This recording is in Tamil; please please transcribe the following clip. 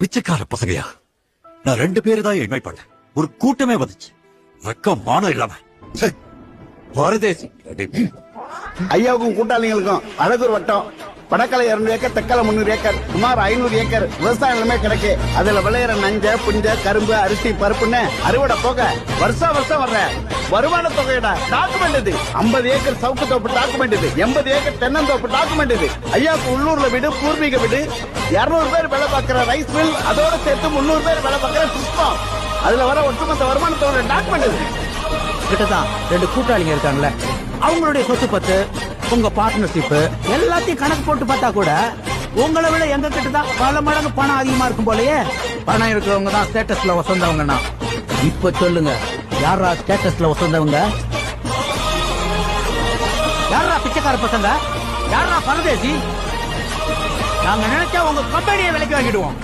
பிச்சைக்கார பசங்கயா, நான் 2 பேரு தான் இன்வைட் பண்ணேன். ஒரு கூட்டமே வந்துச்சு. ரக்கம் மானம் இல்லாம ச்சே, பரதேசி. ஐயாவுக்கும் கூட்டாளிகளுக்கும் அழகூர் வட்டம் வடக்கலை 200 ஏக்கர், தெக்கலை 300 ஏக்கர், சுமார் 500 ஏக்கர் விவசாய நிலமே கிடக்கு. அதுல விளையிற நஞ்ச, புஞ்ச, கரும்பு, அரிசி, பருப்புன்னு அறுவடை போக வருஷம் வர்ற வருமான தொகையோட டாக்குமெண்ட் இது. 50 ஏக்கர் சவுக்கு தோப்பு டாக்குமெண்ட் இது. 80 ஏக்கர் தென்னந்தோப்பு டாக்குமெண்ட் இது. ஐயாவுக்கு உள்ளூர்ல வீடு, பூர்வீக வீடு, 200 பேர் வேலை பார்க்கிற ரைஸ் மில், அதோட சேர்த்து 300 பேர் வேலை பார்க்கிற சிஸ்டம், அதுல வர ஒட்டுமொத்த வருமானத்தோட டாக்குமெண்ட் இது. கிட்டதான் 2 கூட்டாளிங்க இருக்காங்கல்ல, அவங்களுடைய சொத்து பத்து, உங்க பார்ட்னர்ஷிப் எல்லாத்தையும் கணக்கு போட்டு பார்த்தா கூட உங்களை விட எங்க கிட்டதான் பல மடங்கு பணம் அதிகமா இருக்கும் போலயே. பணம் இருக்கிறவங்க தான் ஸ்டேட்டஸ்ல வசந்தவங்கன்னா, இப்ப சொல்லுங்க, யாரா ஸ்டேட்டஸ்ல வசந்தவங்க? யாரா பிச்சைக்கார பசங்க? யாரா பரதேசி? நாங்க நினைச்சா உங்க கம்பெனியை விலைக்கு வாங்கிடுவோம்.